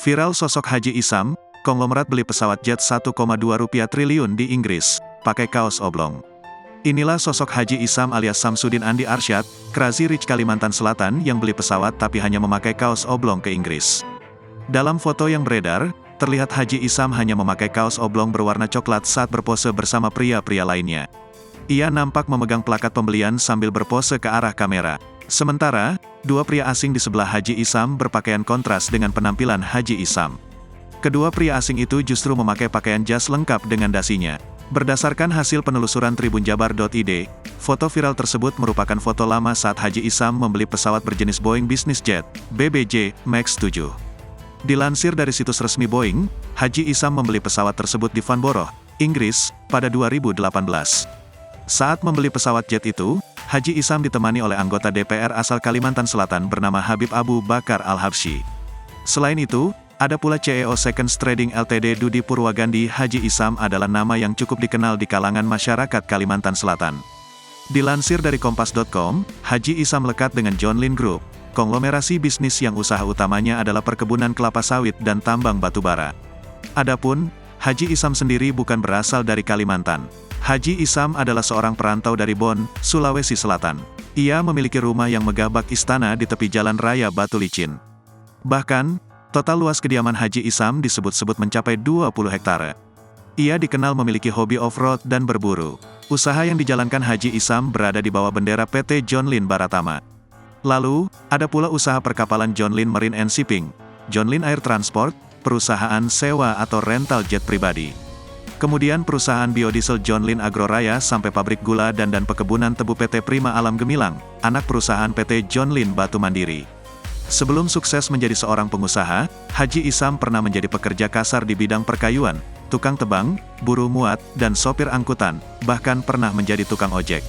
Viral sosok Haji Isam, konglomerat beli pesawat jet 1,2 rupiah triliun di Inggris, pakai kaos oblong. Inilah sosok Haji Isam alias Samsudin Andi Arsyad, Crazy Rich Kalimantan Selatan yang beli pesawat tapi hanya memakai kaos oblong ke Inggris. Dalam foto yang beredar, terlihat Haji Isam hanya memakai kaos oblong berwarna coklat saat berpose bersama pria-pria lainnya. Ia nampak memegang plakat pembelian sambil berpose ke arah kamera. Sementara, dua pria asing di sebelah Haji Isam berpakaian kontras dengan penampilan Haji Isam. Kedua pria asing itu justru memakai pakaian jas lengkap dengan dasinya. Berdasarkan hasil penelusuran tribunjabar.id, foto viral tersebut merupakan foto lama saat Haji Isam membeli pesawat berjenis Boeing Business Jet, BBJ, MAX 7. Dilansir dari situs resmi Boeing, Haji Isam membeli pesawat tersebut di Farnborough, Inggris, pada 2018. Saat membeli pesawat jet itu, Haji Isam ditemani oleh anggota DPR asal Kalimantan Selatan bernama Habib Abu Bakar Al-Habsyi. Selain itu, ada pula CEO Seconds Trading Ltd Dudi Purwagandi. Haji Isam adalah nama yang cukup dikenal di kalangan masyarakat Kalimantan Selatan. Dilansir dari Kompas.com, Haji Isam lekat dengan John Lynn Group, konglomerasi bisnis yang usaha utamanya adalah perkebunan kelapa sawit dan tambang batubara. Adapun, Haji Isam sendiri bukan berasal dari Kalimantan. Haji Isam adalah seorang perantau dari Bon, Sulawesi Selatan. Ia memiliki rumah yang megah bak istana di tepi jalan raya Batu Licin. Bahkan, total luas kediaman Haji Isam disebut-sebut mencapai 20 hektare. Ia dikenal memiliki hobi off-road dan berburu. Usaha yang dijalankan Haji Isam berada di bawah bendera PT John Lynn Baratama. Lalu, ada pula usaha perkapalan John Lynn Marine and Shipping, John Lynn Air Transport, perusahaan sewa atau rental jet pribadi. Kemudian perusahaan biodiesel John Lynn Agroraya sampai pabrik gula dan perkebunan tebu PT Prima Alam Gemilang, anak perusahaan PT John Lynn Batu Mandiri. Sebelum sukses menjadi seorang pengusaha, Haji Isam pernah menjadi pekerja kasar di bidang perkayuan, tukang tebang, buruh muat, dan sopir angkutan, bahkan pernah menjadi tukang ojek.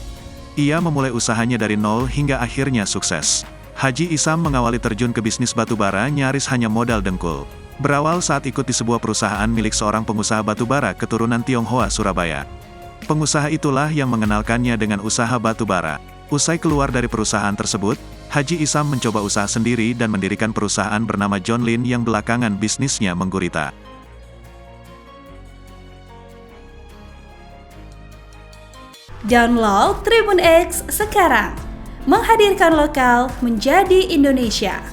Ia memulai usahanya dari nol hingga akhirnya sukses. Haji Isam mengawali terjun ke bisnis batubara nyaris hanya modal dengkul. Berawal saat ikut di sebuah perusahaan milik seorang pengusaha batubara keturunan Tionghoa Surabaya. Pengusaha itulah yang mengenalkannya dengan usaha batubara. Usai keluar dari perusahaan tersebut, Haji Isam mencoba usaha sendiri dan mendirikan perusahaan bernama John Lynn yang belakangan bisnisnya menggurita. Download Tribun X sekarang, menghadirkan lokal menjadi Indonesia.